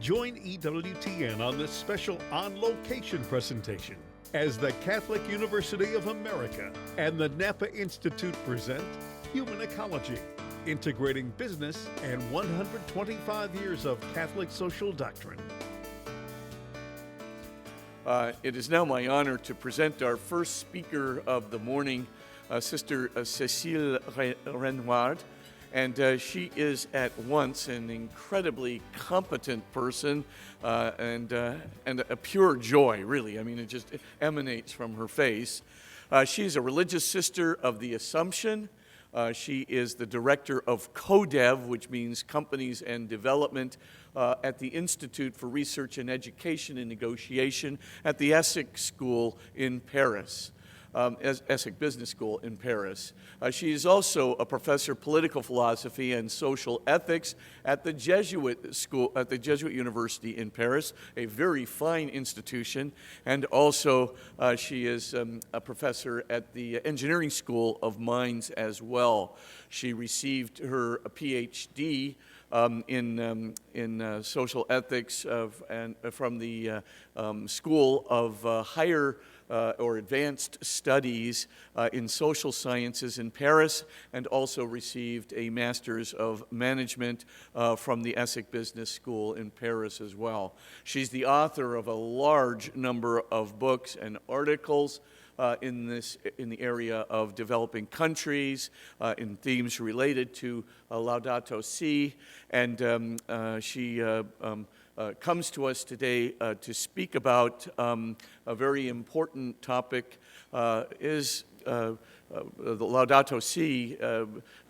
Join EWTN on this special on-location presentation as the Catholic University of America and the Napa Institute present Human Ecology, integrating business and 125 years of Catholic social doctrine. It is now my honor to present our first speaker of the morning, Sister Cecile Renouard. And she is at once an incredibly competent person and a pure joy, really. I mean, it just emanates from her face. She's a religious sister of the Assumption. She is the director of CODEV, which means Companies and Development, at the Institute for Research and Education and Negotiation at the Essex School in Paris. Essex Business School in Paris. She is also a professor of political philosophy and social ethics at the Jesuit School, at the Jesuit University in Paris, a very fine institution, and also she is a professor at the Engineering School of Mines as well. She received her PhD in social ethics from the School of Higher or Advanced Studies in Social Sciences in Paris, and also received a Master's of Management from the Essex Business School in Paris as well. She's the author of a large number of books and articles in the area of developing countries, in themes related to Laudato Si, and she comes to us today to speak about a very important topic. The Laudato Si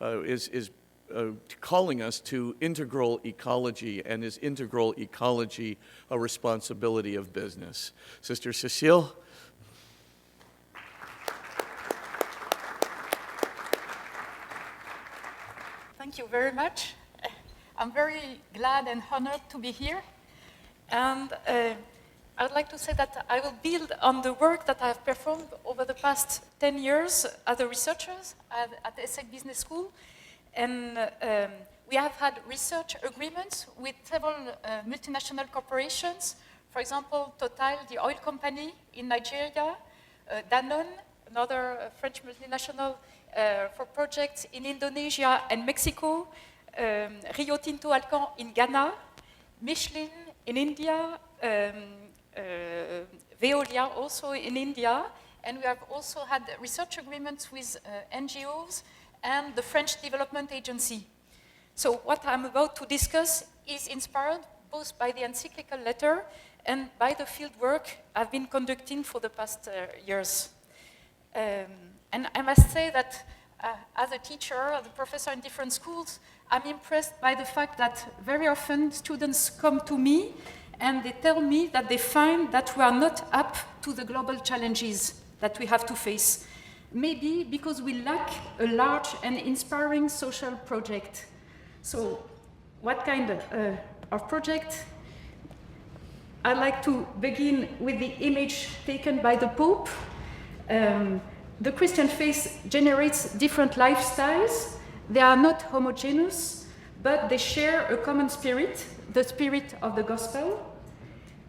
is calling us to integral ecology, and is integral ecology a responsibility of business? Sister Cecile? Thank you very much. I'm very glad and honored to be here. And I would like to say that I will build on the work that I have performed over the past 10 years as a researcher at the Essex Business School. And we have had research agreements with several multinational corporations. For example, Total, the oil company in Nigeria, Danone, another French multinational, for projects in Indonesia and Mexico, Rio Tinto Alcan in Ghana, Michelin in India, Veolia also in India, and we have also had research agreements with NGOs and the French Development Agency. So what I'm about to discuss is inspired both by the encyclical letter and by the field work I've been conducting for the past years. And I must say that as a teacher, as a professor in different schools, I'm impressed by the fact that very often students come to me and they tell me that they find that we are not up to the global challenges that we have to face. Maybe because we lack a large and inspiring social project. So what kind of project? I'd like to begin with the image taken by the Pope. The Christian faith generates different lifestyles. They are not homogeneous, but they share a common spirit, the spirit of the gospel.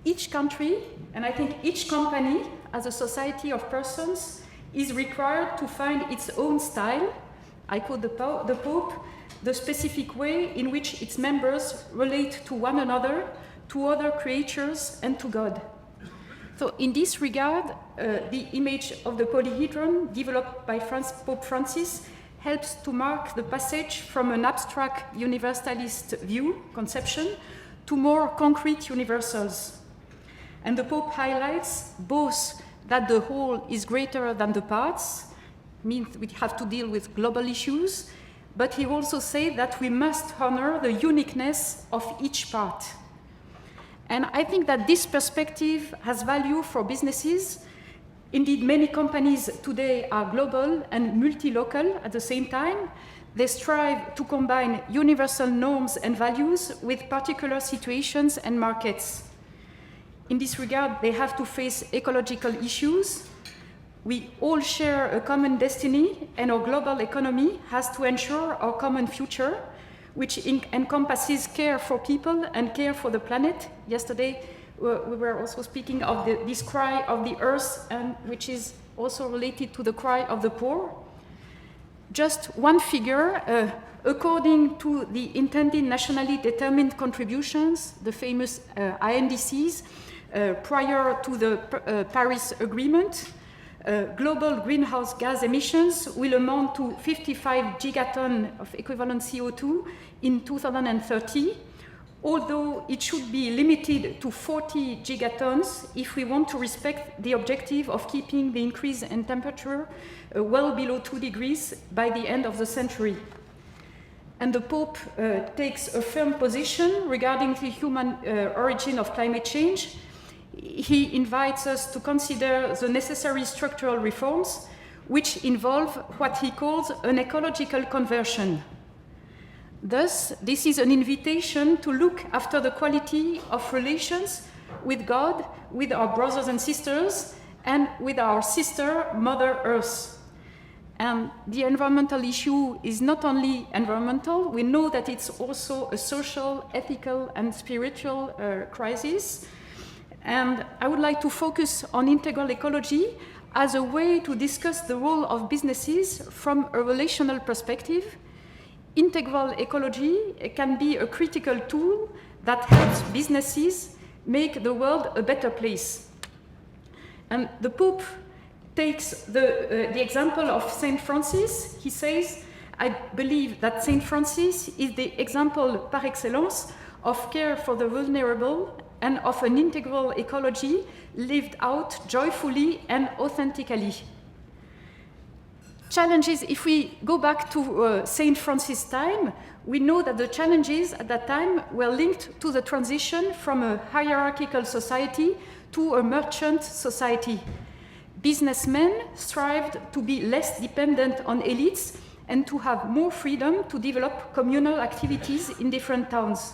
Each country, and I think each company, as a society of persons, is required to find its own style. I quote the Pope, the specific way in which its members relate to one another, to other creatures, and to God. So in this regard, the image of the polyhedron developed by Pope Francis helps to mark the passage from an abstract universalist view, conception, to more concrete universals. And the Pope highlights both that the whole is greater than the parts, means we have to deal with global issues, but he also says that we must honor the uniqueness of each part. And I think that this perspective has value for businesses. Indeed, many companies today are global and multi-local at the same time. They strive to combine universal norms and values with particular situations and markets. In this regard, they have to face ecological issues. We all share a common destiny, and our global economy has to ensure our common future. which encompasses care for people and care for the planet. Yesterday, we were also speaking of this cry of the earth, and which is also related to the cry of the poor. Just one figure, according to the intended nationally determined contributions, the famous INDCs, prior to the Paris Agreement, global greenhouse gas emissions will amount to 55 gigatons of equivalent CO2 in 2030, although it should be limited to 40 gigatons if we want to respect the objective of keeping the increase in temperature well below 2 degrees by the end of the century. And the Pope takes a firm position regarding the human origin of climate change. He invites us to consider the necessary structural reforms, which involve what he calls an ecological conversion. Thus, this is an invitation to look after the quality of relations with God, with our brothers and sisters, and with our sister, Mother Earth. And the environmental issue is not only environmental, we know that it's also a social, ethical, and spiritual crisis. And I would like to focus on integral ecology as a way to discuss the role of businesses from a relational perspective. Integral ecology can be a critical tool that helps businesses make the world a better place. And the Pope takes the example of Saint Francis. He says, I believe that Saint Francis is the example par excellence of care for the vulnerable and of an integral ecology lived out joyfully and authentically. Challenges, if we go back to St. Francis' time, we know that the challenges at that time were linked to the transition from a hierarchical society to a merchant society. Businessmen strived to be less dependent on elites and to have more freedom to develop communal activities in different towns.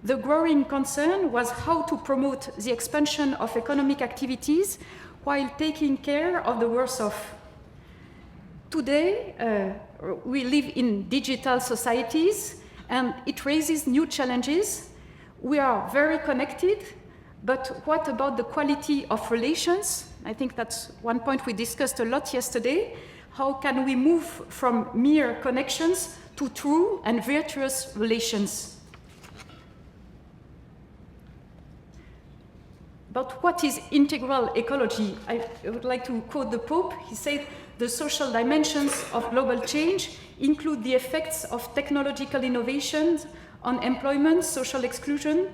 The growing concern was how to promote the expansion of economic activities while taking care of the worse off. Today, we live in digital societies, and it raises new challenges. We are very connected, but what about the quality of relations? I think that's one point we discussed a lot yesterday. How can we move from mere connections to true and virtuous relations? But what is integral ecology? I would like to quote the Pope. He said, the social dimensions of global change include the effects of technological innovations on employment, social exclusion,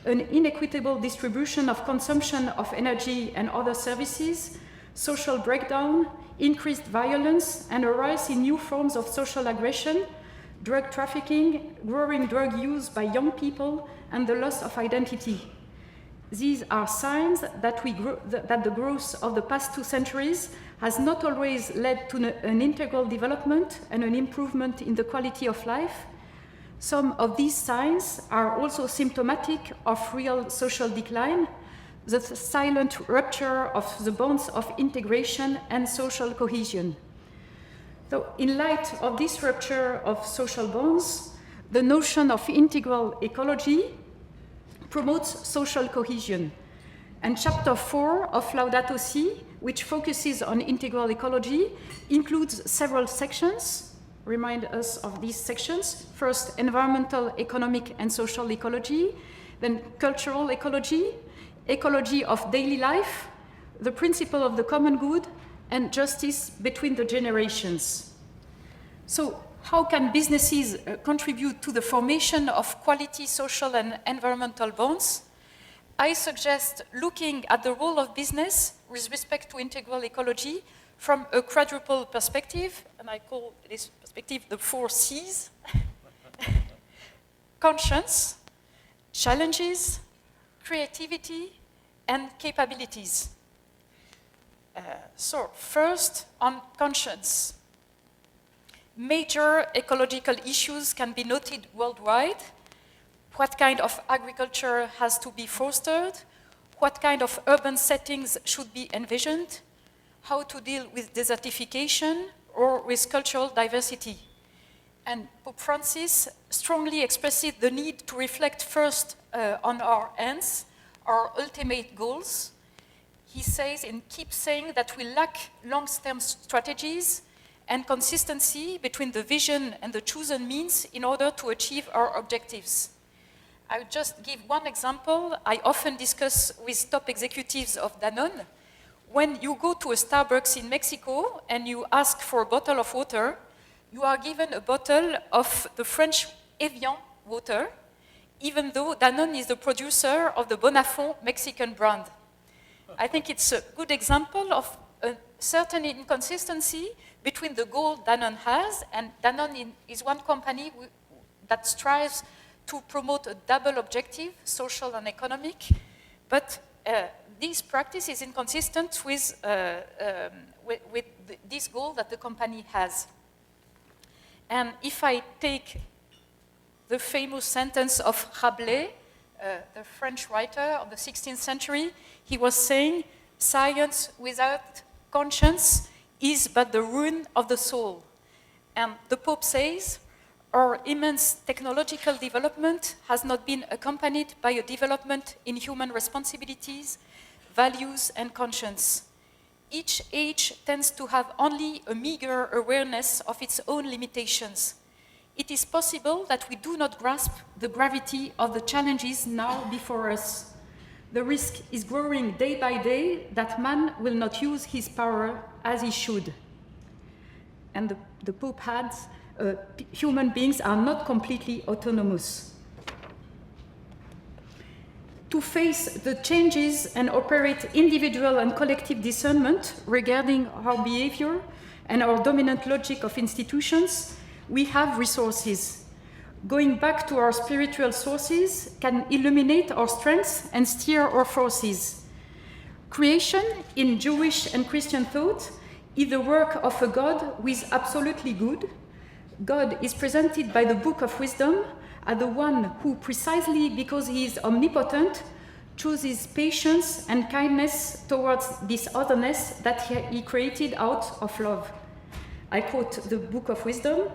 an inequitable distribution of consumption of energy and other services, social breakdown, increased violence, and a rise in new forms of social aggression, drug trafficking, growing drug use by young people, and the loss of identity. These are signs that the growth of the past 2 centuries has not always led to an integral development and an improvement in the quality of life. Some of these signs are also symptomatic of real social decline, the silent rupture of the bonds of integration and social cohesion. So, in light of this rupture of social bonds, the notion of integral ecology promotes social cohesion. And chapter 4 of Laudato Si, which focuses on integral ecology, includes several sections. Remind us of these sections. First, environmental, economic, and social ecology. Then cultural ecology, ecology of daily life, the principle of the common good, and justice between the generations. So, how can businesses contribute to the formation of quality social and environmental bonds? I suggest looking at the role of business with respect to integral ecology from a quadruple perspective, and I call this perspective the 4 C's. Conscience, challenges, creativity, and capabilities. So first, on conscience. Major ecological issues can be noted worldwide. What kind of agriculture has to be fostered? What kind of urban settings should be envisioned? How to deal with desertification or with cultural diversity? And Pope Francis strongly expresses the need to reflect first on our ends, our ultimate goals. He says and keeps saying that we lack long-term strategies and consistency between the vision and the chosen means in order to achieve our objectives. I'll just give one example I often discuss with top executives of Danone. When you go to a Starbucks in Mexico and you ask for a bottle of water, you are given a bottle of the French Evian water, even though Danone is the producer of the Bonafont Mexican brand. I think it's a good example of a certain inconsistency between the goal Danone has, and Danone is one company that strives to promote a double objective, social and economic, but this practice is inconsistent with this goal that the company has. And if I take the famous sentence of Rabelais, the French writer of the 16th century, he was saying, "Science without conscience is but the ruin of the soul." And the Pope says, our immense technological development has not been accompanied by a development in human responsibilities, values, and conscience. Each age tends to have only a meager awareness of its own limitations. It is possible that we do not grasp the gravity of the challenges now before us. The risk is growing day by day that man will not use his power as he should. And the Pope adds, human beings are not completely autonomous. To face the changes and operate individual and collective discernment regarding our behavior and our dominant logic of institutions, we have resources. Going back to our spiritual sources can illuminate our strengths and steer our forces. Creation, in Jewish and Christian thought, is the work of a God who is absolutely good. God is presented by the Book of Wisdom as the one who, precisely because he is omnipotent, chooses patience and kindness towards this otherness that he created out of love. I quote the Book of Wisdom.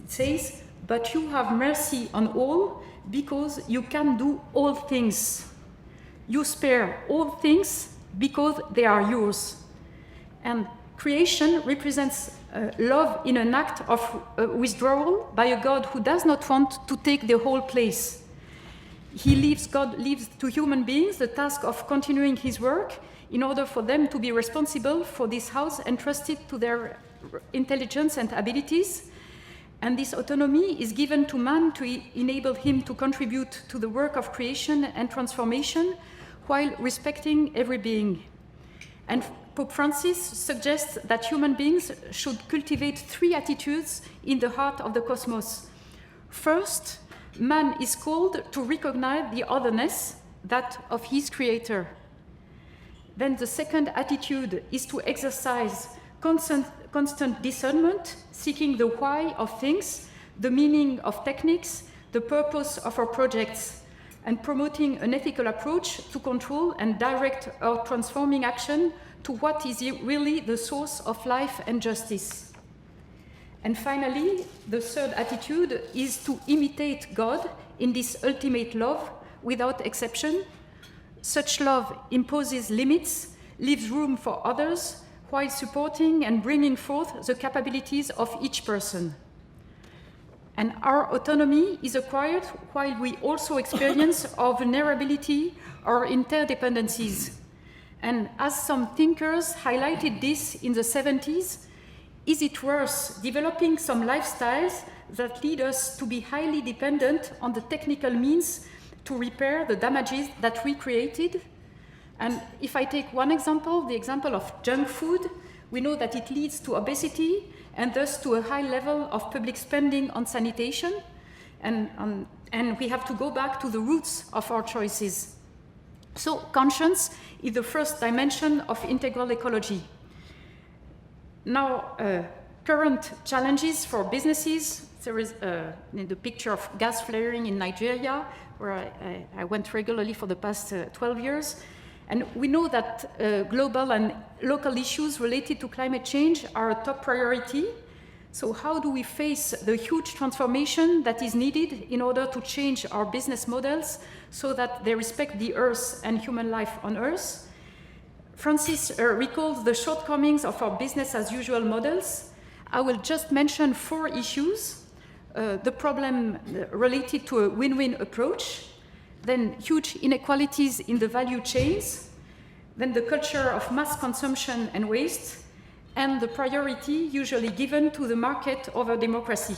It says, "But you have mercy on all because you can do all things. You spare all things because they are yours." And creation represents love in an act of withdrawal by a God who does not want to take the whole place. God leaves to human beings the task of continuing his work in order for them to be responsible for this house entrusted to their intelligence and abilities. And this autonomy is given to man to enable him to contribute to the work of creation and transformation while respecting every being. And Pope Francis suggests that human beings should cultivate three attitudes in the heart of the cosmos. First, man is called to recognize the otherness, that of his creator. Then the second attitude is to exercise constant discernment, seeking the why of things, the meaning of techniques, the purpose of our projects, and promoting an ethical approach to control and direct our transforming action to what is really the source of life and justice. And finally, the third attitude is to imitate God in this ultimate love without exception. Such love imposes limits, leaves room for others, while supporting and bringing forth the capabilities of each person. And our autonomy is acquired while we also experience our vulnerability, our interdependencies. And as some thinkers highlighted this in the 70s, is it worth developing some lifestyles that lead us to be highly dependent on the technical means to repair the damages that we created? And if I take one example, the example of junk food, we know that it leads to obesity and thus to a high level of public spending on sanitation. And we have to go back to the roots of our choices. So conscience is the first dimension of integral ecology. Now, current challenges for businesses. There is in the picture of gas flaring in Nigeria, where I went regularly for the past 12 years. And we know that global and local issues related to climate change are a top priority. So how do we face the huge transformation that is needed in order to change our business models so that they respect the Earth and human life on Earth? Francis recalls the shortcomings of our business as usual models. I will just mention 4 issues. The problem related to a win-win approach, then huge inequalities in the value chains, then the culture of mass consumption and waste, and the priority usually given to the market over democracy.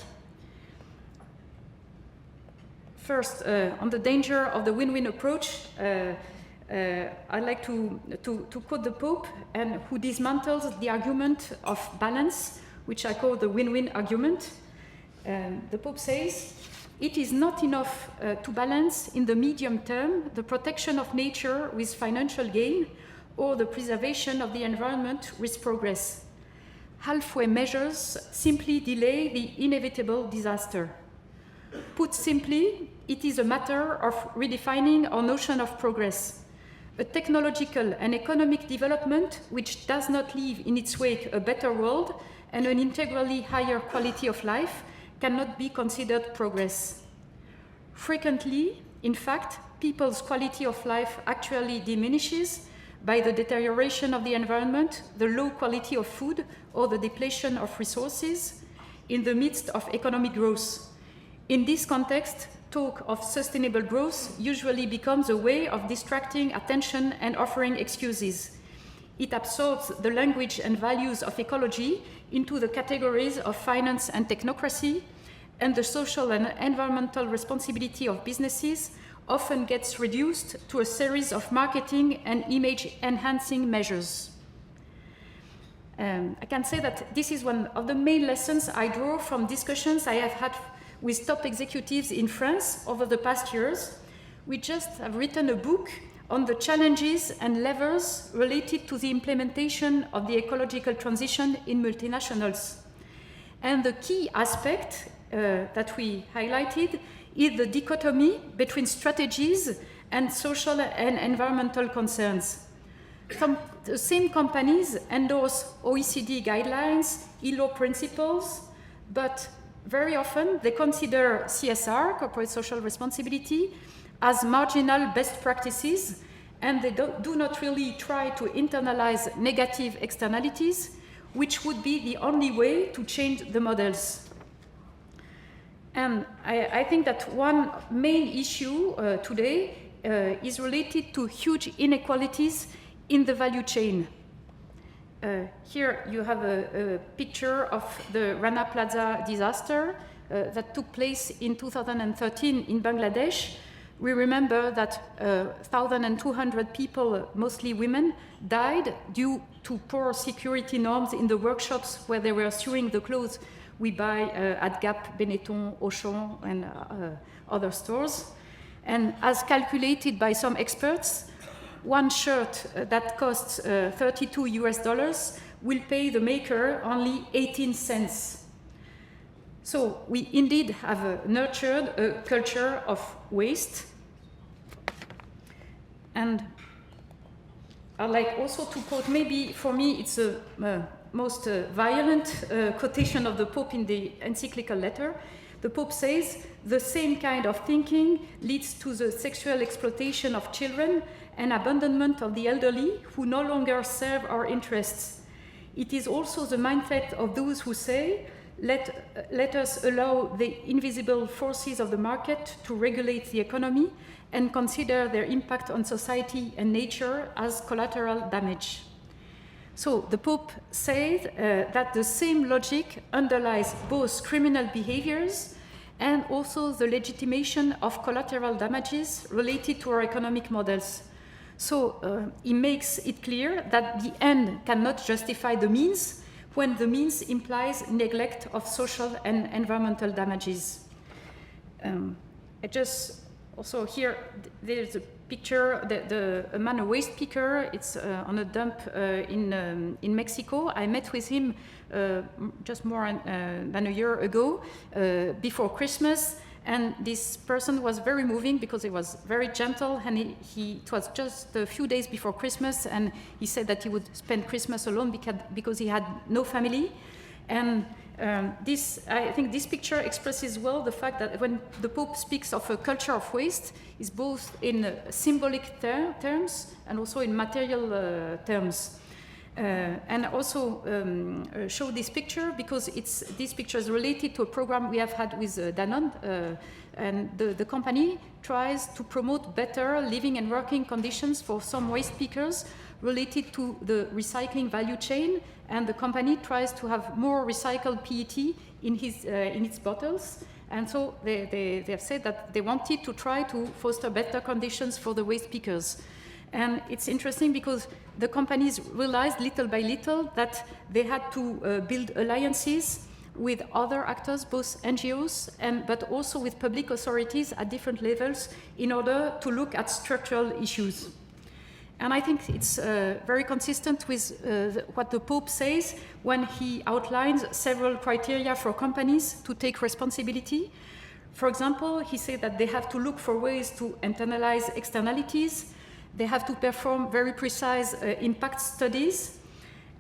First, on the danger of the win-win approach, I'd like to quote the Pope, and who dismantles the argument of balance, which I call the win-win argument. The Pope says, "It is not enough to balance in the medium term the protection of nature with financial gain or the preservation of the environment with progress. Halfway measures simply delay the inevitable disaster. Put simply, it is a matter of redefining our notion of progress. A technological and economic development which does not leave in its wake a better world and an integrally higher quality of life cannot be considered progress. Frequently, in fact, people's quality of life actually diminishes by the deterioration of the environment, the low quality of food, or the depletion of resources in the midst of economic growth. In this context, talk of sustainable growth usually becomes a way of distracting attention and offering excuses. It absorbs the language and values of ecology into the categories of finance and technocracy, and the social and environmental responsibility of businesses often gets reduced to a series of marketing and image-enhancing measures. I can say that this is one of the main lessons I draw from discussions I have had with top executives in France over the past years. We just have written a book on the challenges and levers related to the implementation of the ecological transition in multinationals. And the key aspect that we highlighted is the dichotomy between strategies and social and environmental concerns. The same companies endorse OECD guidelines, ILO principles, but very often they consider CSR, corporate social responsibility, as marginal best practices, and they do not really try to internalize negative externalities, which would be the only way to change the models. And I think that one main issue today is related to huge inequalities in the value chain. Here you have a picture of the Rana Plaza disaster that took place in 2013 in Bangladesh. We remember that 1,200 people, mostly women, died due to poor security norms in the workshops where they were sewing the clothes we buy at Gap, Benetton, Auchan, and other stores. And as calculated by some experts, one shirt that costs $32 will pay the maker only 18 cents. So we indeed have nurtured a culture of waste. And I'd like also to quote, maybe for me it's the most violent quotation of the Pope in the encyclical letter. The Pope says, "The same kind of thinking leads to the sexual exploitation of children and abandonment of the elderly who no longer serve our interests. It is also the mindset of those who say, let us allow the invisible forces of the market to regulate the economy and consider their impact on society and nature as collateral damage." So the Pope said that the same logic underlies both criminal behaviors and also the legitimation of collateral damages related to our economic models. So he makes it clear that the end cannot justify the means when the means implies neglect of social and environmental damages. I just also here there's a picture, a man, a waste picker. It's on a dump in Mexico. I met with him just more than a year ago, before Christmas, and this person was very moving because he was very gentle, and it was just a few days before Christmas, and he said that he would spend Christmas alone because he had no family. And I think this picture expresses well the fact that when the Pope speaks of a culture of waste, it's both in symbolic terms and also in material terms. And also show this picture because this picture is related to a program we have had with Danone, and the company tries to promote better living and working conditions for some waste pickers related to the recycling value chain, and the company tries to have more recycled PET in its bottles. And so they have said that they wanted to try to foster better conditions for the waste pickers. And it's interesting because the companies realized little by little that they had to build alliances with other actors, both NGOs, but also with public authorities at different levels in order to look at structural issues. And I think it's very consistent with what the Pope says when he outlines several criteria for companies to take responsibility. For example, he said that they have to look for ways to internalize externalities. They have to perform very precise impact studies.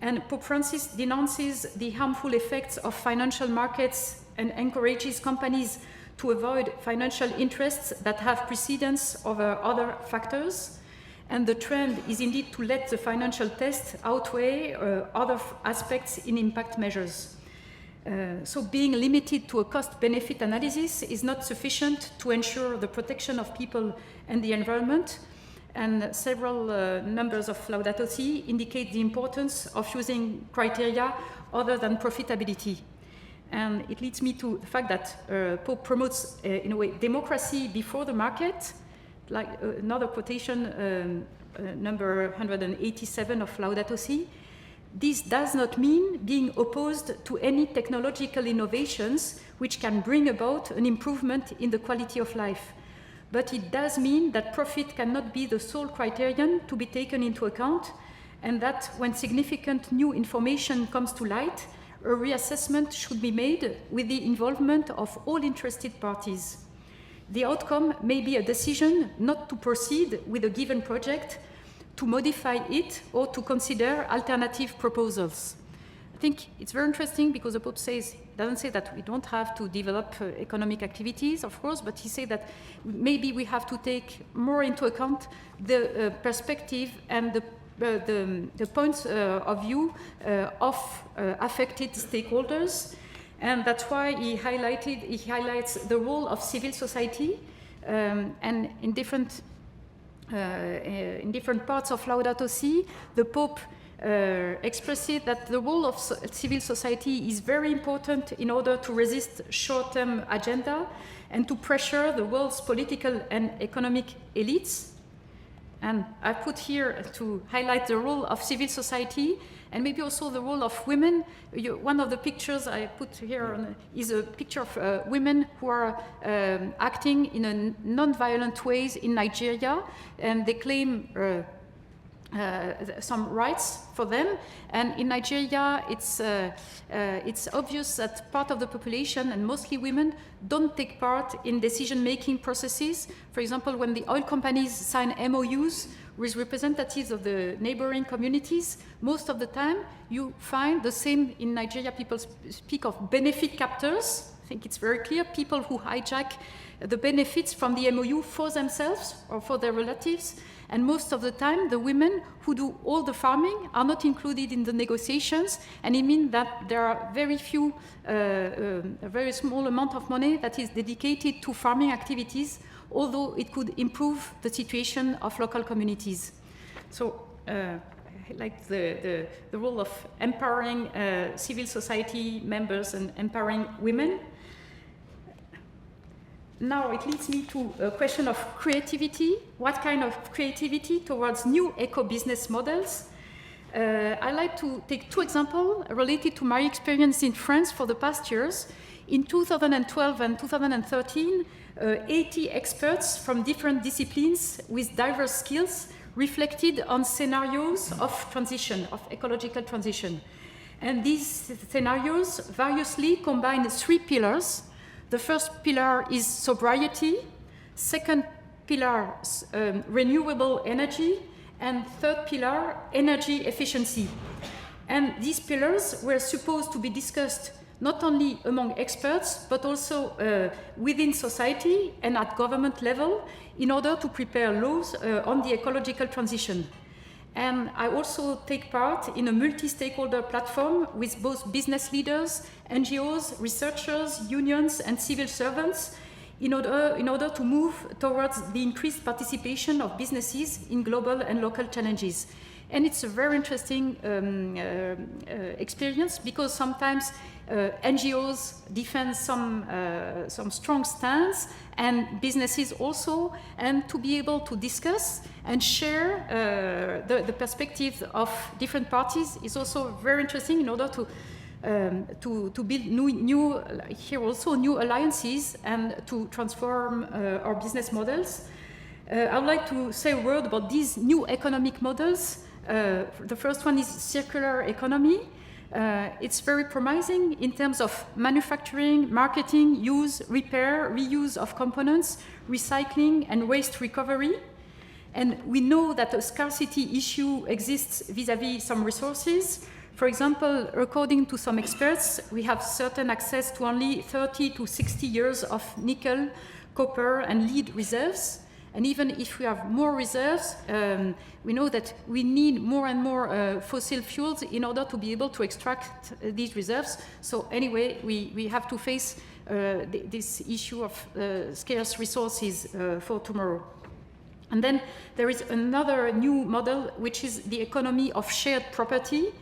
And Pope Francis denounces the harmful effects of financial markets and encourages companies to avoid financial interests that have precedence over other factors. And the trend is indeed to let the financial test outweigh other aspects in impact measures. So being limited to a cost-benefit analysis is not sufficient to ensure the protection of people and the environment. And several numbers of Laudato Si indicate the importance of using criteria other than profitability. And it leads me to the fact that Pope promotes, in a way, democracy before the market, like another quotation, number 187 of Laudato Si. This does not mean being opposed to any technological innovations which can bring about an improvement in the quality of life. But it does mean that profit cannot be the sole criterion to be taken into account, and that when significant new information comes to light, a reassessment should be made with the involvement of all interested parties. The outcome may be a decision not to proceed with a given project, to modify it, or to consider alternative proposals. I think it's very interesting because the Pope doesn't say that we don't have to develop economic activities, of course, but he said that maybe we have to take more into account the perspective and the points of view of affected stakeholders. And that's why he highlights the role of civil society, and in different parts of Laudato Si, the Pope expresses that the role of civil society is very important in order to resist short-term agenda and to pressure the world's political and economic elites. And I put here to highlight the role of civil society and maybe also the role of women. One of the pictures I put here is a picture of women who are acting in a non-violent ways in Nigeria, and they claim some rights for them. And in Nigeria, it's obvious that part of the population, and mostly women, don't take part in decision-making processes. For example, when the oil companies sign MOUs with representatives of the neighboring communities, most of the time you find the same in Nigeria. People speak of benefit captors. I think it's very clear, people who hijack the benefits from the MOU for themselves or for their relatives. And most of the time, the women who do all the farming are not included in the negotiations, and it means that there are very few, a very small amount of money that is dedicated to farming activities, although it could improve the situation of local communities. So, I like the role of empowering civil society members and empowering women. Now it leads me to a question of creativity. What kind of creativity towards new eco-business models? I like to take two examples related to my experience in France for the past years. In 2012 and 2013, 80 experts from different disciplines with diverse skills reflected on scenarios of transition, of ecological transition. And these scenarios variously combine three pillars. The first pillar is sobriety, second pillar, renewable energy, and third pillar, energy efficiency. And these pillars were supposed to be discussed not only among experts, but also within society and at government level, in order to prepare laws on the ecological transition. And I also take part in a multi-stakeholder platform with both business leaders, NGOs, researchers, unions, and civil servants in order to move towards the increased participation of businesses in global and local challenges. And it's a very interesting experience, because sometimes NGOs defend some strong stance, and businesses also, and to be able to discuss and share the perspectives of different parties is also very interesting, in order to build new alliances and to transform our business models. I would like to say a word about these new economic models. The first one is circular economy. It's very promising in terms of manufacturing, marketing, use, repair, reuse of components, recycling, and waste recovery. And we know that a scarcity issue exists vis-à-vis some resources. For example, according to some experts, we have certain access to only 30 to 60 years of nickel, copper, and lead reserves. And even if we have more reserves, we know that we need more and more fossil fuels in order to be able to extract these reserves. So anyway, we have to face this issue of scarce resources for tomorrow. And then there is another new model, which is the economy of shared property,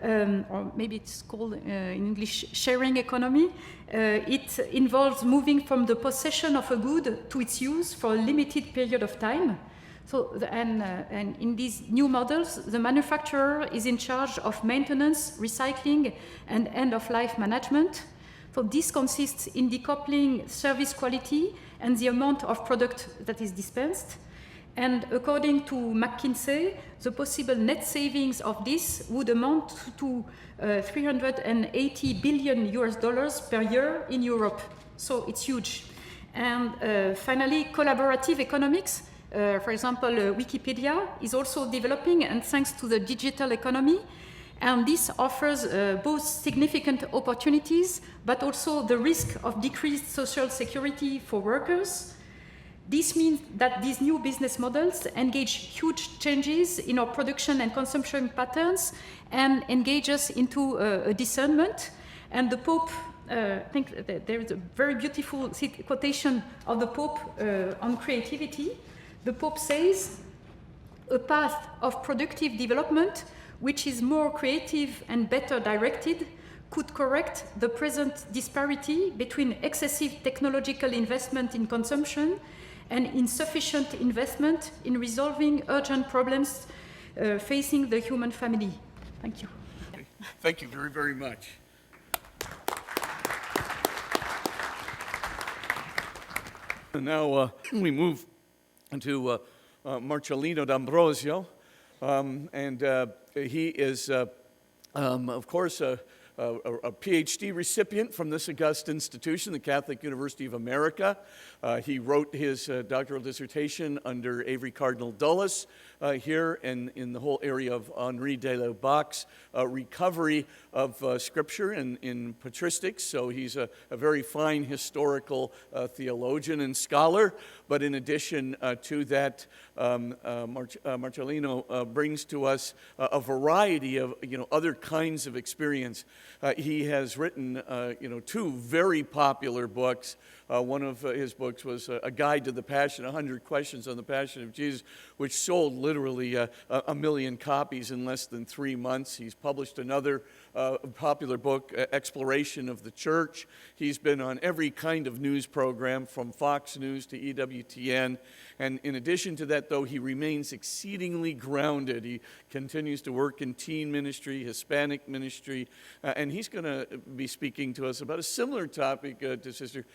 or maybe it's called in English sharing economy. It involves moving from the possession of a good to its use for a limited period of time. So, and in these new models, the manufacturer is in charge of maintenance, recycling, and end-of-life management. So this consists in decoupling service quality and the amount of product that is dispensed. And according to McKinsey, the possible net savings of this would amount to 380 billion US dollars per year in Europe. So it's huge. And finally, collaborative economics. For example, Wikipedia is also developing, and thanks to the digital economy. And this offers both significant opportunities, but also the risk of decreased social security for workers. This means that these new business models engage huge changes in our production and consumption patterns and engage us into a discernment. And the Pope, I think that there is a very beautiful quotation of the Pope on creativity. The Pope says, "A path of productive development which is more creative and better directed could correct the present disparity between excessive technological investment in consumption and insufficient investment in resolving urgent problems facing the human family." Thank you. Thank you very, very much. And now we move to Marcellino D'Ambrosio, and he is, of course, a PhD recipient from this august institution, the Catholic University of America. He wrote his doctoral dissertation under Avery Cardinal Dulles here in the whole area of Henri de Laubach's recovery of Scripture in patristics. So he's a very fine historical theologian and scholar. But in addition to that, Marcellino brings to us a variety of other kinds of experience. He has written two very popular books. One of his books was A Guide to the Passion, 100 Questions on the Passion of Jesus, which sold literally a million copies in less than 3 months. He's published another popular book, Exploration of the Church. He's been on every kind of news program, from Fox News to EWTN. And in addition to that, though, he remains exceedingly grounded. He continues to work in teen ministry, Hispanic ministry, and he's going to be speaking to us about a similar topic to Sister.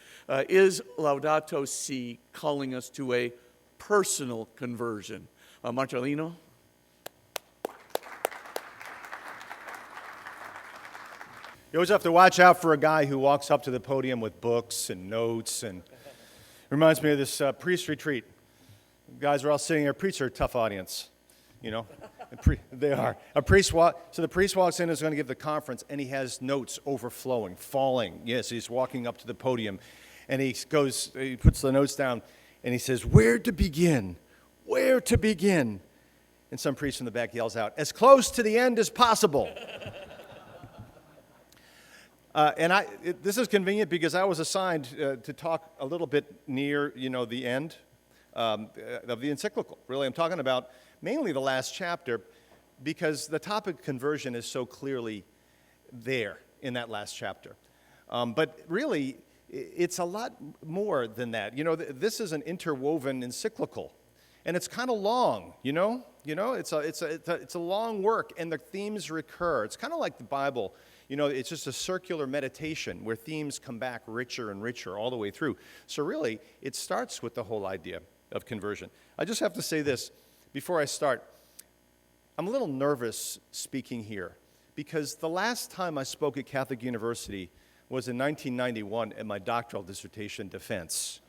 Is Laudato Si calling us to a personal conversion? Marcellino? You always have to watch out for a guy who walks up to the podium with books and notes, and it reminds me of this priest retreat. The guys are all sitting there. Priests are a tough audience. you know. They are. So the priest walks in and is going to give the conference, and he has notes overflowing, falling. Yes, he's walking up to the podium, and he puts the notes down, and he says, "Where to begin? Where to begin?" And some priest in the back yells out, "As close to the end as possible." This is convenient because I was assigned to talk a little bit near, the end of the encyclical. Really, I'm talking about mainly the last chapter because the topic of conversion is so clearly there in that last chapter. But really, it's a lot more than that. This is an interwoven encyclical, and it's kind of long. It's a long work, and the themes recur. It's kind of like the Bible. It's just a circular meditation where themes come back richer and richer all the way through. So really, it starts with the whole idea of conversion. I just have to say this before I start. I'm a little nervous speaking here because the last time I spoke at Catholic University was in 1991 at my doctoral dissertation defense.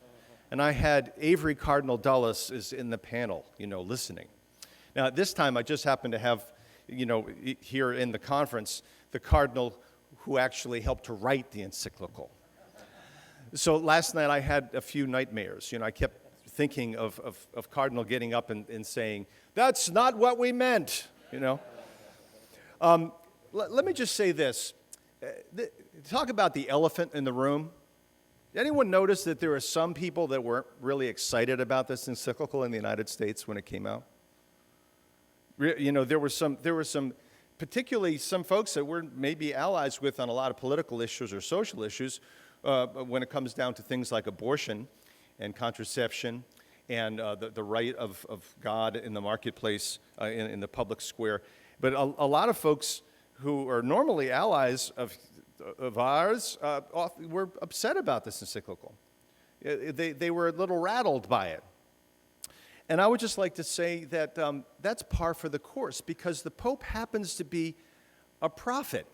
And I had Avery Cardinal Dulles is in the panel, listening. Now, this time I just happened to have, here in the conference, the cardinal who actually helped to write the encyclical. So last night I had a few nightmares. I kept thinking of Cardinal getting up and saying, "That's not what we meant," Let me just say this. Talk about the elephant in the room. Did anyone notice that there are some people that weren't really excited about this encyclical in the United States when it came out? There were some, particularly some folks that we're maybe allies with on a lot of political issues or social issues when it comes down to things like abortion and contraception and the right of God in the marketplace, in the public square. But a lot of folks who are normally allies of ours were upset about this encyclical. They were a little rattled by it. And I would just like to say that that's par for the course because the Pope happens to be a prophet.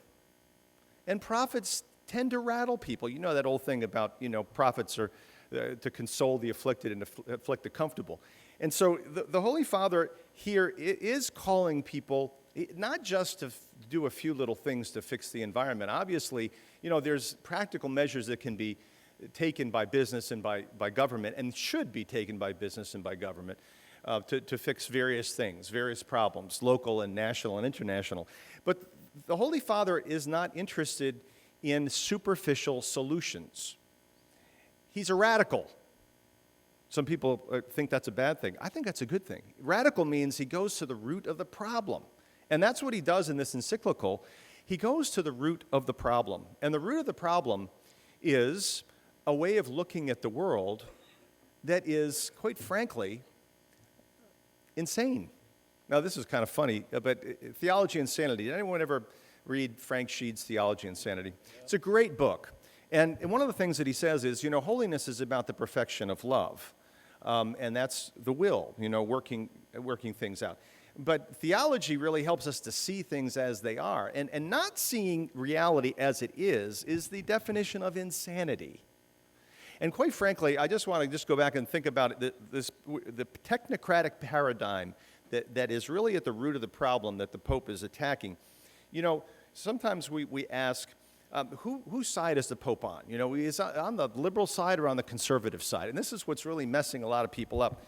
And prophets tend to rattle people. You know that old thing about, prophets are to console the afflicted and afflict the comfortable. And so the Holy Father here is calling people not just to do a few little things to fix the environment. Obviously, there's practical measures that can be taken by business and by government and should be taken by business and by government to fix various things, various problems, local and national and international. But the Holy Father is not interested in superficial solutions. He's a radical. Some people think that's a bad thing. I think that's a good thing. Radical means he goes to the root of the problem. And that's what he does in this encyclical. He goes to the root of the problem. And the root of the problem is a way of looking at the world that is, quite frankly, insane. Now, this is kind of funny, but Theology and Sanity. Did anyone ever read Frank Sheed's Theology and Sanity? It's a great book. And one of the things that he says is, holiness is about the perfection of love. And that's the will, working things out. But theology really helps us to see things as they are. And not seeing reality as it is the definition of insanity. And quite frankly, I just want to go back and think about the technocratic paradigm that is really at the root of the problem that the Pope is attacking. Sometimes we ask, whose side is the Pope on? Is on the liberal side or on the conservative side? And this is what's really messing a lot of people up.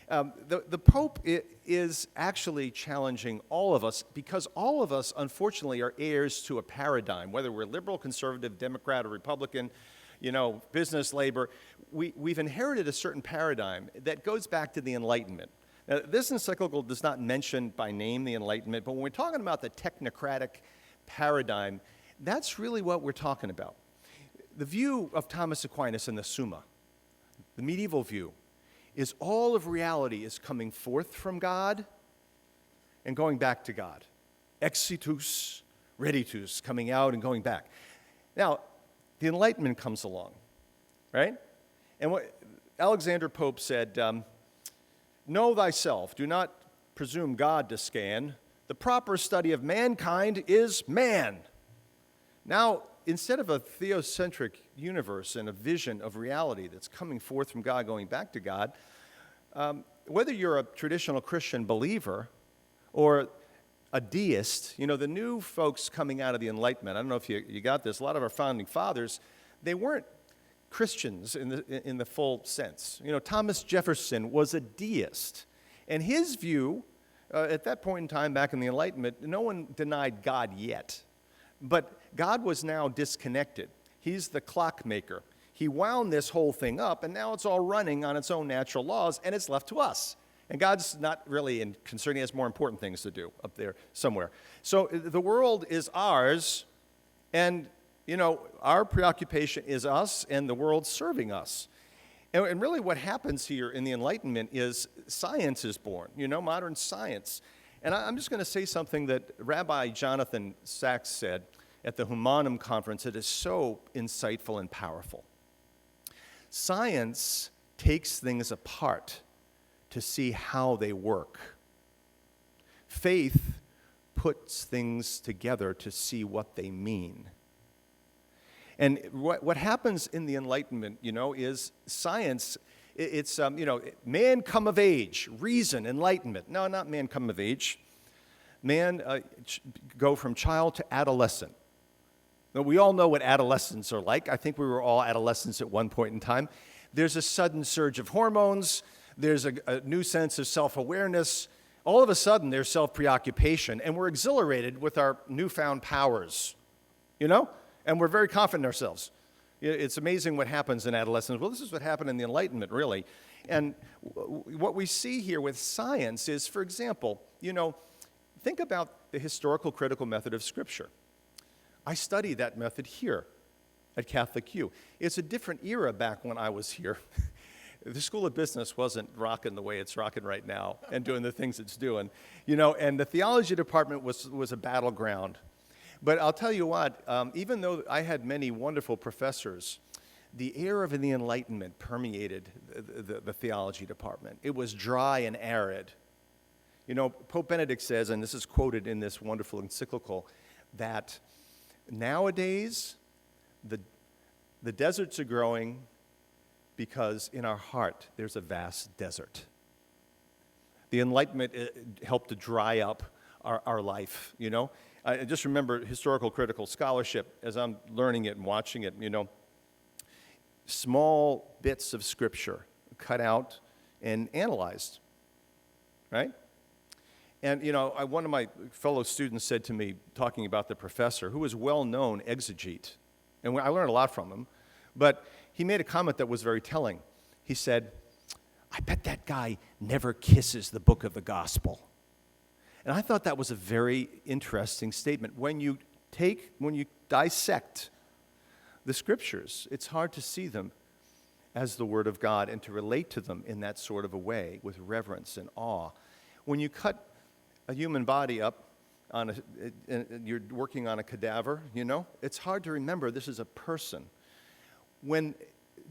The Pope is actually challenging all of us because all of us, unfortunately, are heirs to a paradigm, whether we're liberal, conservative, Democrat, or Republican, business, labor. We've inherited a certain paradigm that goes back to the Enlightenment. Now, this encyclical does not mention by name the Enlightenment, but when we're talking about the technocratic paradigm, that's really what we're talking about. The view of Thomas Aquinas in the Summa, the medieval view, is all of reality is coming forth from God and going back to God. Exitus, reditus, coming out and going back. Now, the Enlightenment comes along, right? And what Alexander Pope said, know thyself, do not presume God to scan. The proper study of mankind is man. Now, instead of a theocentric universe and a vision of reality that's coming forth from God, going back to God, whether you're a traditional Christian believer or a deist. You know, the new folks coming out of the Enlightenment, I don't know if you got this, a lot of our founding fathers, they weren't Christians in the full sense. You know, Thomas Jefferson was a deist. And his view, at that point in time, back in the Enlightenment, no one denied God yet. But God was now disconnected. He's the clockmaker. He wound this whole thing up, and now it's all running on its own natural laws, and it's left to us. And God's not really concerned. He has more important things to do up there somewhere. So the world is ours, and, you know, our preoccupation is us and the world serving us. And really what happens here in the Enlightenment is science is born, you know, modern science. And I'm just going to say something that Rabbi Jonathan Sachs said at the Humanum conference that is so insightful and powerful. Science takes things apart to see how they work. Faith puts things together to see what they mean. And what happens in the Enlightenment, you know, is science, it's, you know, man come of age, reason, enlightenment. No, not man come of age. Man go from child to adolescent. Now, we all know what adolescents are like. I think we were all adolescents at one point in time. There's a sudden surge of hormones. There's a new sense of self-awareness. All of a sudden, there's self-preoccupation, and we're exhilarated with our newfound powers, you know? And we're very confident in ourselves. It's amazing what happens in adolescence. Well, this is what happened in the Enlightenment, really. And what we see here with science is, for example, you know, think about the historical critical method of Scripture. I study that method here at Catholic U. It's a different era back when I was here. The School of Business wasn't rocking the way it's rocking right now and doing the things it's doing. You know, and the theology department was a battleground. But I'll tell you what, even though I had many wonderful professors, the air of the Enlightenment permeated the theology department. It was dry and arid. You know, Pope Benedict says, and this is quoted in this wonderful encyclical, that nowadays the deserts are growing because in our heart there's a vast desert. The Enlightenment helped to dry up our life, you know. I just remember historical critical scholarship as I'm learning it and watching it, you know. Small bits of Scripture cut out and analyzed, right? And, you know, one of my fellow students said to me, talking about the professor, who was well-known exegete, and I learned a lot from him, but he made a comment that was very telling. He said, I bet that guy never kisses the book of the gospel. And I thought that was a very interesting statement. When you dissect the Scriptures, it's hard to see them as the Word of God and to relate to them in that sort of a way with reverence and awe. When you cut a human body up, you're working on a cadaver, you know, it's hard to remember this is a person. When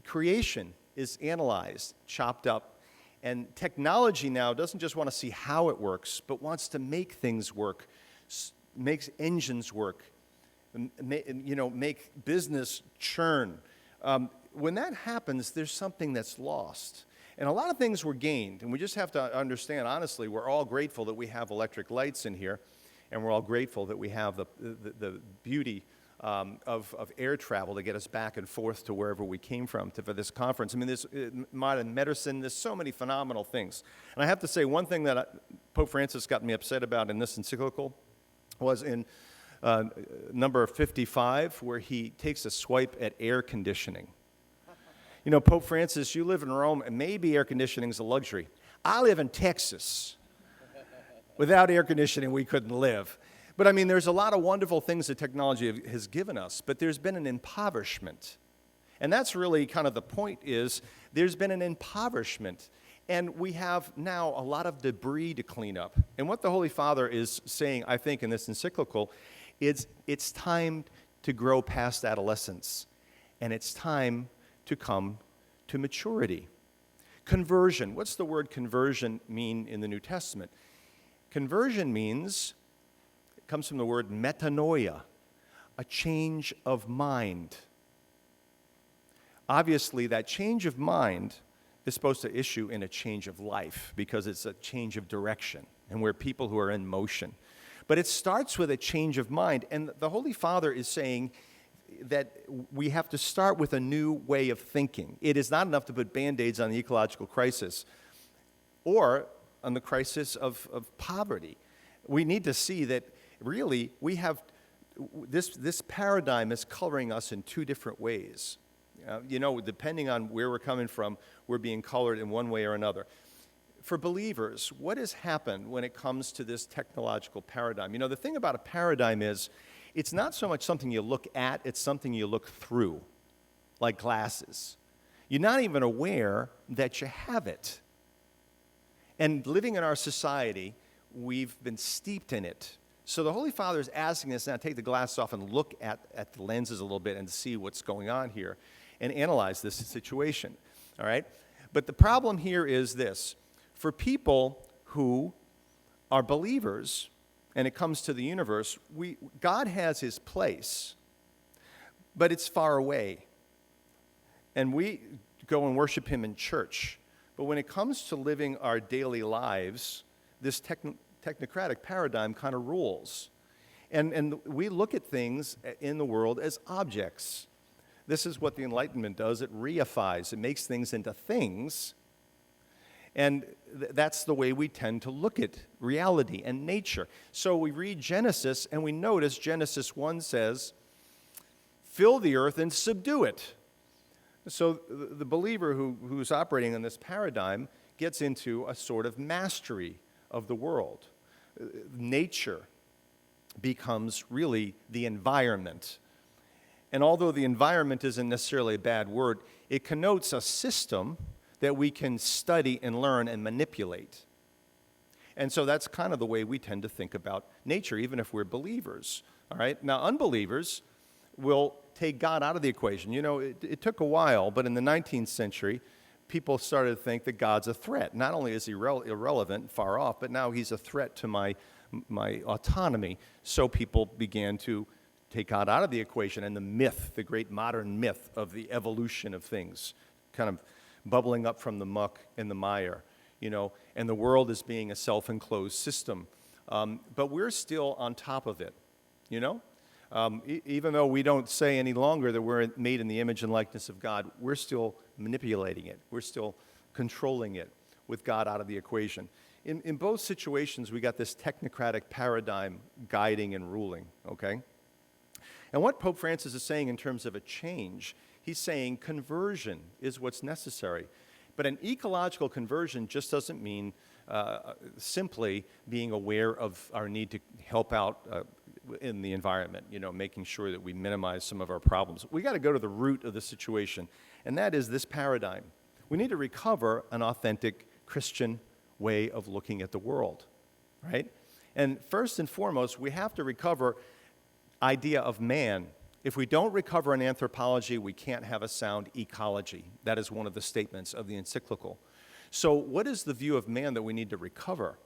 creation is analyzed, chopped up, and technology now doesn't just want to see how it works, but wants to make things work, makes engines work, you know, make business churn. When that happens, there's something that's lost. And a lot of things were gained, and we just have to understand, honestly, we're all grateful that we have electric lights in here, and we're all grateful that we have the beauty of air travel to get us back and forth to wherever we came from for this conference. I mean, there's modern medicine, there's so many phenomenal things. And I have to say, one thing that Pope Francis got me upset about in this encyclical was in number 55, where he takes a swipe at air conditioning. You know, Pope Francis, you live in Rome, and maybe air conditioning is a luxury. I live in Texas. Without air conditioning, we couldn't live. But I mean, there's a lot of wonderful things that technology has given us, but there's been an impoverishment. And that's really kind of the point is, there's been an impoverishment. And we have now a lot of debris to clean up. And what the Holy Father is saying, I think, in this encyclical, is it's time to grow past adolescence. And it's time to come to maturity. Conversion. What's the word conversion mean in the New Testament? Conversion means, it comes from the word metanoia, a change of mind. Obviously, that change of mind is supposed to issue in a change of life because it's a change of direction, and we're people who are in motion. But it starts with a change of mind, and the Holy Father is saying that we have to start with a new way of thinking. It is not enough to put Band-Aids on the ecological crisis or on the crisis of poverty. We need to see that really we have this paradigm is coloring us in two different ways. Depending on where we're coming from, we're being colored in one way or another. For believers, what has happened when it comes to this technological paradigm? The thing about a paradigm is it's not so much something you look at, it's something you look through, like glasses. You're not even aware that you have it. And living in our society, we've been steeped in it. So the Holy Father is asking us now to take the glasses off and look at the lenses a little bit and see what's going on here and analyze this situation, all right? But the problem here is this. For people who are believers, and it comes to the universe, God has his place, but it's far away. And we go and worship him in church. But when it comes to living our daily lives, this technocratic paradigm kind of rules. And we look at things in the world as objects. This is what the Enlightenment does. It reifies. It makes things into things. And that's the way we tend to look at reality and nature. So we read Genesis, and we notice Genesis 1 says, fill the earth and subdue it. So the believer who's operating in this paradigm gets into a sort of mastery of the world. Nature becomes really the environment. And although the environment isn't necessarily a bad word, it connotes a system that we can study and learn and manipulate. And so that's kind of the way we tend to think about nature, even if we're believers. All right? Now, unbelievers will take God out of the equation. It took a while, but in the 19th century, people started to think that God's a threat. Not only is he irrelevant, far off, but now he's a threat to my autonomy. So people began to take God out of the equation, and the myth, the great modern myth of the evolution of things, kind of bubbling up from the muck and the mire, and the world as being a self-enclosed system. But we're still on top of it, even though we don't say any longer that we're made in the image and likeness of God, we're still manipulating it. We're still controlling it with God out of the equation. In both situations, we got this technocratic paradigm guiding and ruling, okay? And what Pope Francis is saying in terms of a change, he's saying conversion is what's necessary. But an ecological conversion just doesn't mean simply being aware of our need to help out in the environment, making sure that we minimize some of our problems. We got to go to the root of the situation, and that is this paradigm. We need to recover an authentic Christian way of looking at the world, right? And first and foremost, we have to recover idea of man. If we don't recover an anthropology, we can't have a sound ecology. That is one of the statements of the encyclical. So what is the view of man that we need to recover?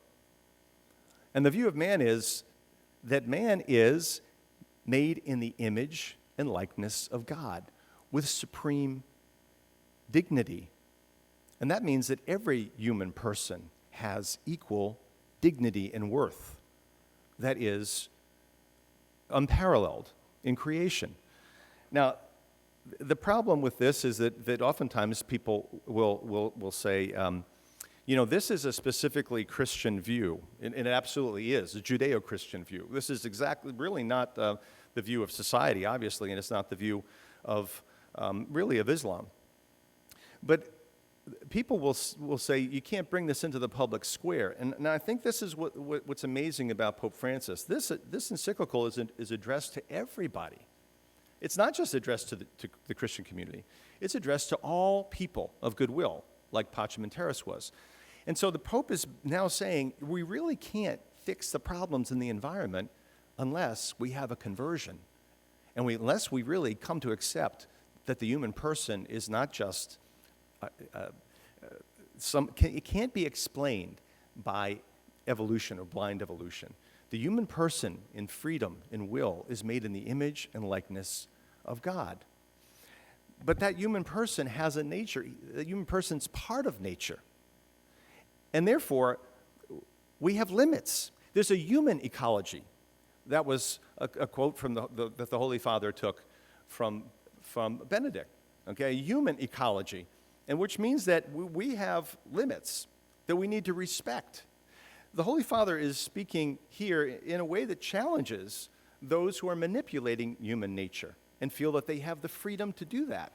And the view of man is that man is made in the image and likeness of God with supreme dignity. And that means that every human person has equal dignity and worth that is unparalleled in creation. Now, the problem with this is that oftentimes people will say, this is a specifically Christian view, and it absolutely is, a Judeo-Christian view. This is exactly, really not the view of society, obviously, and it's not the view of, really, of Islam. But people will say, you can't bring this into the public square. And I think this is what's amazing about Pope Francis. This encyclical is addressed to everybody. It's not just addressed to the Christian community. It's addressed to all people of goodwill, like Pacem in Terris was. And so the Pope is now saying, we really can't fix the problems in the environment unless we have a conversion. And unless we really come to accept that the human person is not just it can't be explained by evolution or blind evolution. The human person in freedom and will is made in the image and likeness of God. But that human person has a nature. The human person's part of nature. And therefore, we have limits. There's a human ecology. That was a quote from that the Holy Father took from Benedict. Okay, a human ecology, and which means that we have limits that we need to respect. The Holy Father is speaking here in a way that challenges those who are manipulating human nature and feel that they have the freedom to do that.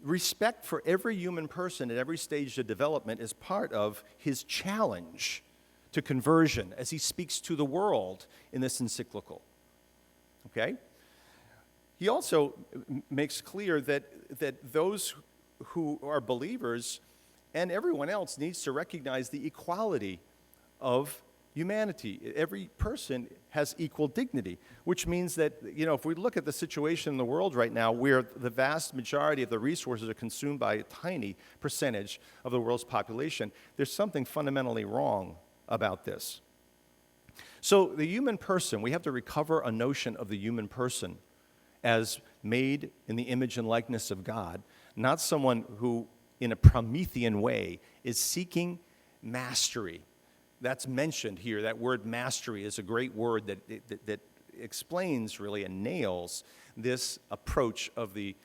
Respect for every human person at every stage of development is part of his challenge to conversion as he speaks to the world in this encyclical. Okay? He also makes clear that those who are believers and everyone else needs to recognize the equality of humanity. Every person has equal dignity, which means that, if we look at the situation in the world right now, where the vast majority of the resources are consumed by a tiny percentage of the world's population, there's something fundamentally wrong about this. So the human person, we have to recover a notion of the human person as made in the image and likeness of God, not someone who, in a Promethean way, is seeking mastery. That's mentioned here. That word mastery is a great word that explains really and nails this approach of the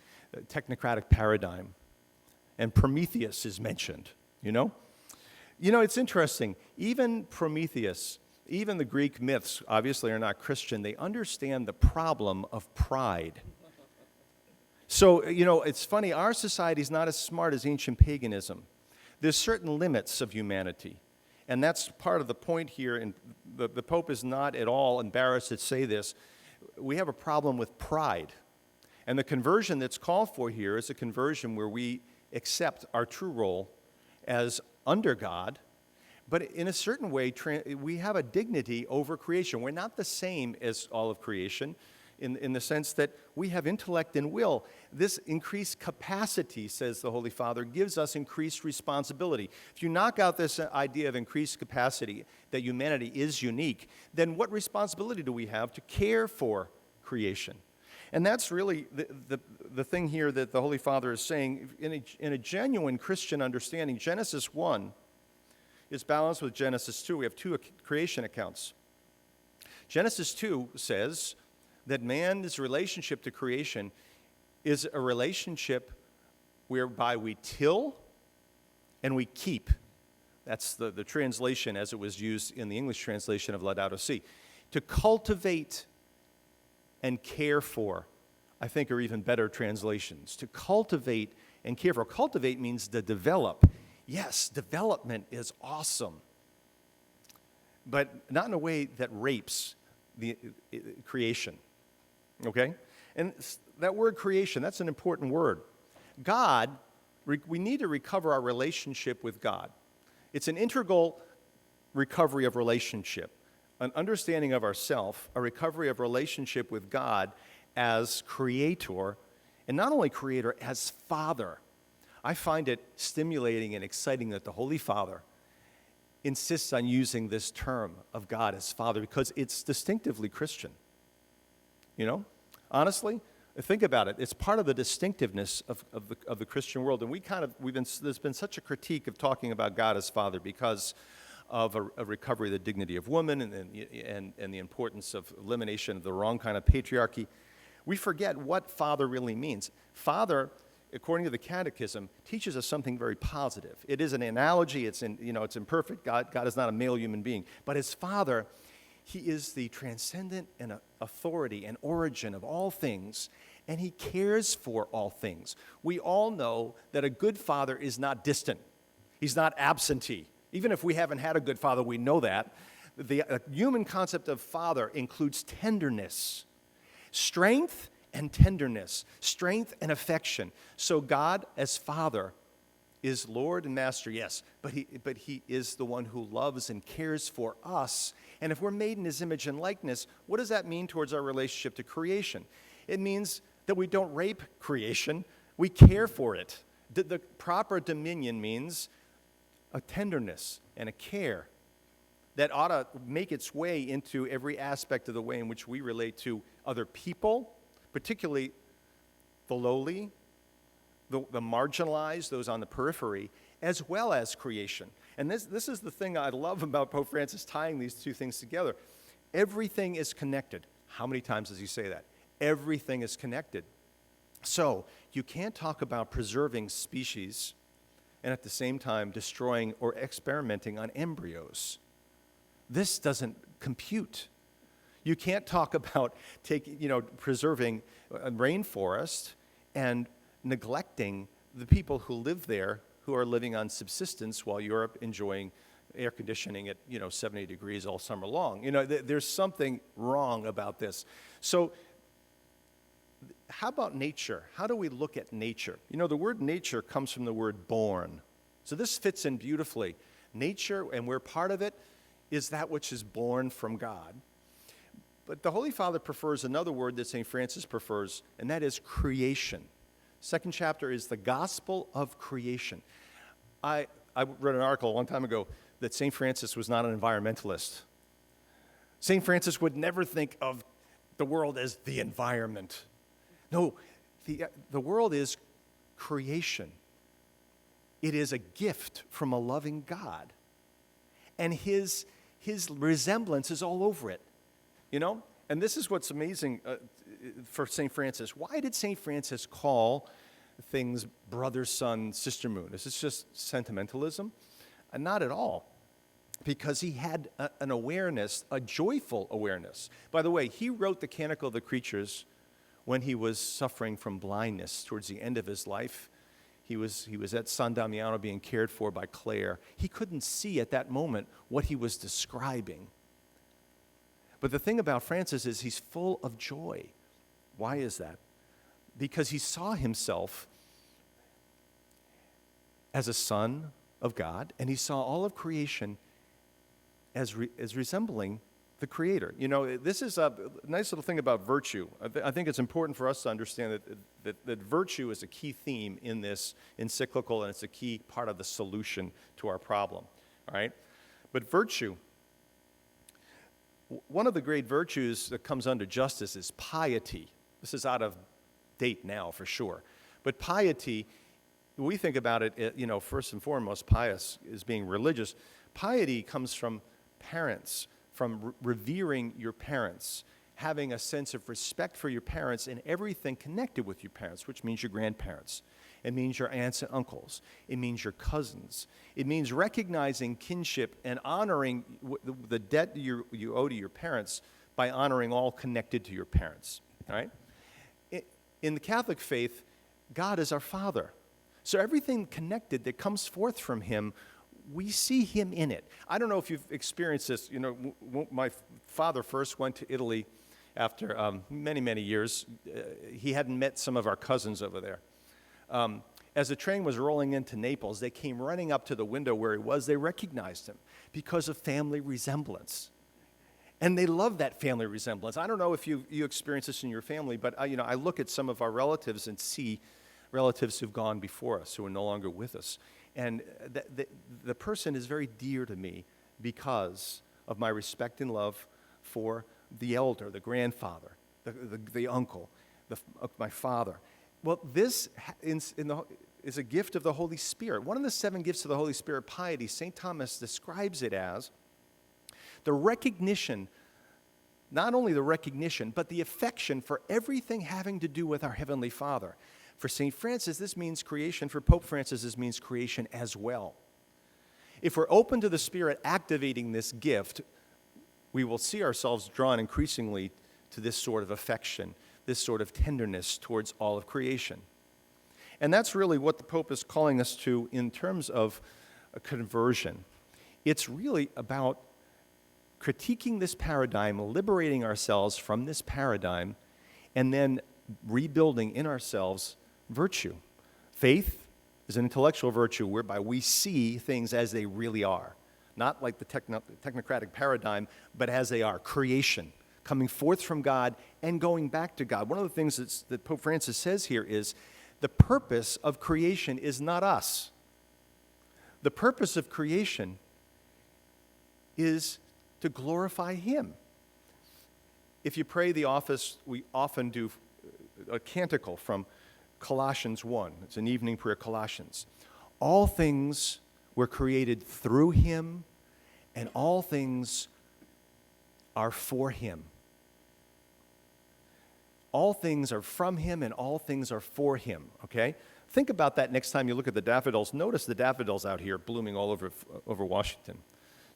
technocratic paradigm. And Prometheus is mentioned, it's interesting. Even Prometheus, even the Greek myths, obviously are not Christian. They understand the problem of pride. So, it's funny. Our society is not as smart as ancient paganism. There's certain limits of humanity. And that's part of the point here, and the Pope is not at all embarrassed to say this. We have a problem with pride. And the conversion that's called for here is a conversion where we accept our true role as under God, but in a certain way, we have a dignity over creation. We're not the same as all of creation in the sense that we have intellect and will. This increased capacity, says the Holy Father, gives us increased responsibility. If you knock out this idea of increased capacity, that humanity is unique, then what responsibility do we have to care for creation? And that's really the thing here that the Holy Father is saying. In a genuine Christian understanding, Genesis 1 is balanced with Genesis 2. We have two creation accounts. Genesis 2 says that man's relationship to creation is a relationship whereby we till and we keep. That's the translation as it was used in the English translation of Laudato Si. To cultivate and care for, I think, are even better translations. To cultivate and care for. Cultivate means to develop. Yes, development is awesome, but not in a way that rapes the creation, okay? And that word creation, that's an important word. God, we need to recover our relationship with God. It's an integral recovery of relationship, an understanding of ourself, a recovery of relationship with God as creator, and not only creator, as Father. I find it stimulating and exciting that the Holy Father insists on using this term of God as Father because it's distinctively Christian. Honestly, think about it. It's part of the distinctiveness of the Christian world, and there's been such a critique of talking about God as Father because of a recovery of the dignity of woman and the importance of elimination of the wrong kind of patriarchy. We forget what Father really means. Father, according to the Catechism, teaches us something very positive. It is an analogy. It's imperfect. God is not a male human being, but as Father, He is the transcendent and authority and origin of all things, and He cares for all things. We all know that a good father is not distant. He's not absentee. Even if we haven't had a good father, we know that. The human concept of father includes tenderness, strength and tenderness, strength and affection. So God as Father is Lord and Master, yes, but he is the one who loves and cares for us. And if we're made in His image and likeness, what does that mean towards our relationship to creation? It means that we don't rape creation, we care for it. The proper dominion means a tenderness and a care that ought to make its way into every aspect of the way in which we relate to other people, particularly the lowly, the marginalized, those on the periphery, as well as creation. And this is the thing I love about Pope Francis tying these two things together. Everything is connected. How many times does he say that? Everything is connected. So you can't talk about preserving species and at the same time destroying or experimenting on embryos. This doesn't compute. You can't talk about preserving a rainforest and neglecting the people who live there who are living on subsistence while you're enjoying air conditioning at 70 degrees all summer long. There's something wrong about this. So how about nature? How do we look at nature? The word nature comes from the word born. So this fits in beautifully. Nature, and we're part of it, is that which is born from God. But the Holy Father prefers another word that St. Francis prefers, and that is creation. Second chapter is the gospel of creation. I read an article a long time ago that St. Francis was not an environmentalist. St. Francis would never think of the world as the environment. No, the world is creation. It is a gift from a loving God. And his resemblance is all over it. And this is what's amazing for St. Francis. Why did St. Francis call things brother, sun, sister, moon? Is this just sentimentalism? Not at all. Because he had an awareness, a joyful awareness. By the way, he wrote the Canticle of the Creatures when he was suffering from blindness towards the end of his life. He was at San Damiano being cared for by Clare. He couldn't see at that moment what he was describing. But the thing about Francis is he's full of joy. Why is that? Because he saw himself as a son of God, and he saw all of creation as resembling the Creator. This is a nice little thing about virtue. I think it's important for us to understand that virtue is a key theme in this encyclical, and it's a key part of the solution to our problem. All right? But virtue, one of the great virtues that comes under justice is piety. This is out of date now, for sure. But piety, we think about it, first and foremost, pious is being religious. Piety comes from parents, from revering your parents, having a sense of respect for your parents and everything connected with your parents, which means your grandparents. It means your aunts and uncles. It means your cousins. It means recognizing kinship and honoring the debt you owe to your parents by honoring all connected to your parents. All right? In the Catholic faith, God is our Father. So everything connected that comes forth from Him, we see Him in it. I don't know if you've experienced this. My father first went to Italy after many, many years. He hadn't met some of our cousins over there. As the train was rolling into Naples, they came running up to the window where he was. They recognized him because of family resemblance. And they love that family resemblance. I don't know if you experience this in your family, but I look at some of our relatives and see relatives who've gone before us, who are no longer with us. And the person is very dear to me because of my respect and love for the elder, the grandfather, the uncle, my father. Well, this is a gift of the Holy Spirit. One of the 7 gifts of the Holy Spirit, piety, St. Thomas describes it as the recognition, not only the recognition, but the affection for everything having to do with our Heavenly Father. For St. Francis, this means creation. For Pope Francis, this means creation as well. If we're open to the Spirit activating this gift, we will see ourselves drawn increasingly to this sort of affection, this sort of tenderness towards all of creation. And that's really what the Pope is calling us to in terms of a conversion. It's really about critiquing this paradigm, liberating ourselves from this paradigm, and then rebuilding in ourselves virtue. Faith is an intellectual virtue whereby we see things as they really are, not like the technocratic paradigm, but as they are, creation, coming forth from God and going back to God. One of the things that Pope Francis says here is the purpose of creation is not us. The purpose of creation is to glorify Him. If you pray the office, we often do a canticle from Colossians 1. It's an evening prayer, Colossians. All things were created through him, and all things are for him. All things are from him, and all things are for him, okay? Think about that next time you look at the daffodils. Notice the daffodils out here blooming all over Washington.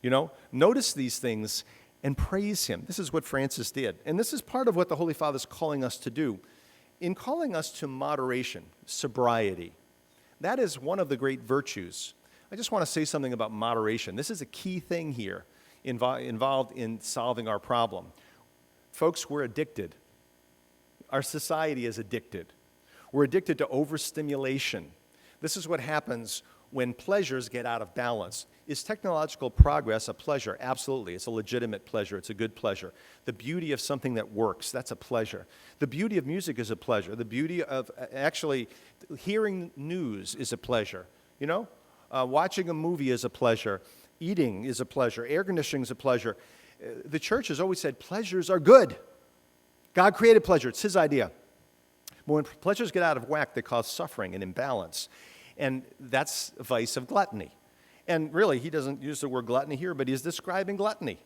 You know, notice these things and praise him. This is what Francis did. And this is part of what the Holy Father is calling us to do. In calling us to moderation, sobriety, that is one of the great virtues. I just want to say something about moderation. This is a key thing here involved in solving our problem. Folks, we're addicted. Our society is addicted. We're addicted to overstimulation. This is what happens when pleasures get out of balance. Is technological progress a pleasure? Absolutely. It's a legitimate pleasure. It's a good pleasure. The beauty of something that works, that's a pleasure. The beauty of music is a pleasure. The beauty of actually hearing news is a pleasure. You know, watching a movie is a pleasure. Eating is a pleasure. Air conditioning is a pleasure. The church has always said pleasures are good. God created pleasure. It's his idea. But when pleasures get out of whack, they cause suffering and imbalance. And that's a vice of gluttony. And really, he doesn't use the word gluttony here, but he's describing gluttony.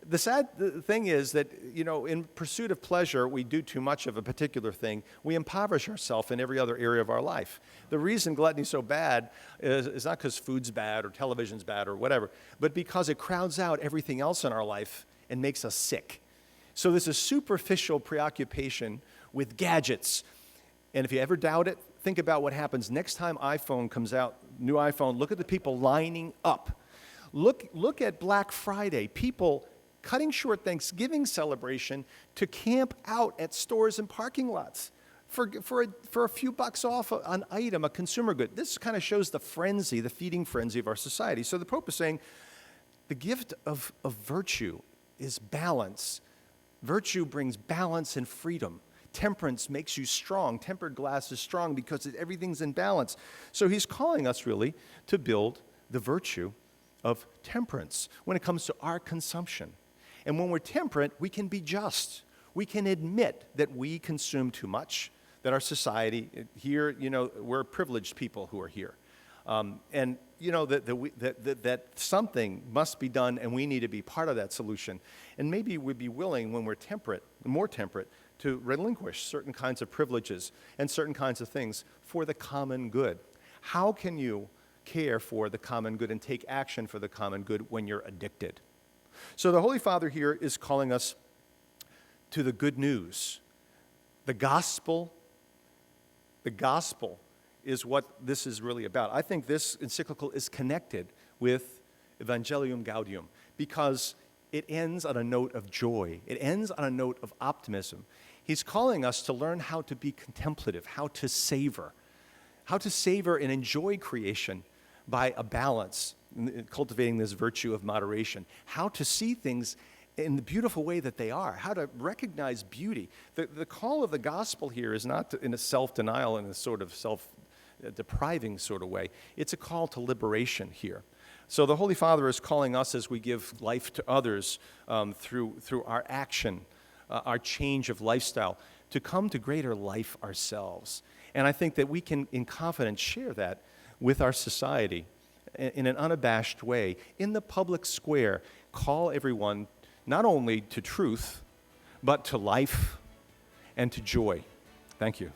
The sad thing is that, you know, in pursuit of pleasure, we do too much of a particular thing. We impoverish ourselves in every other area of our life. The reason gluttony is so bad is not because food's bad or television's bad or whatever, but because it crowds out everything else in our life and makes us sick. So there's a superficial preoccupation with gadgets. And if you ever doubt it, think about what happens next time iPhone comes out, new iPhone. Look at the people lining up. Look at Black Friday. People cutting short Thanksgiving celebration to camp out at stores and parking lots for a few bucks off an item, a consumer good. This kind of shows the frenzy, the feeding frenzy of our society. So the Pope is saying the gift of virtue is balance. Virtue brings balance and freedom. Temperance makes you strong. Tempered glass is strong because everything's in balance. So he's calling us really to build the virtue of temperance when it comes to our consumption. And when we're temperate, we can be just. We can admit that we consume too much, that our society here, you know, we're privileged people who are here. And, you know, that something must be done and we need to be part of that solution. And maybe we'd be willing, when we're temperate, more temperate, to relinquish certain kinds of privileges and certain kinds of things for the common good. How can you care for the common good and take action for the common good when you're addicted? So the Holy Father here is calling us to the good news. The gospel is what this is really about. I think this encyclical is connected with Evangelium Gaudium because it ends on a note of joy. It ends on a note of optimism. He's calling us to learn how to be contemplative, how to savor and enjoy creation by a balance, cultivating this virtue of moderation, how to see things in the beautiful way that they are, how to recognize beauty. The call of the gospel here is not in a self-denial, in a sort of self-depriving sort of way. It's a call to liberation here. So the Holy Father is calling us as we give life to others through our action, our change of lifestyle, to come to greater life ourselves. And I think that we can, in confidence, share that with our society in an unabashed way. In the public square, call everyone not only to truth, but to life and to joy. Thank you.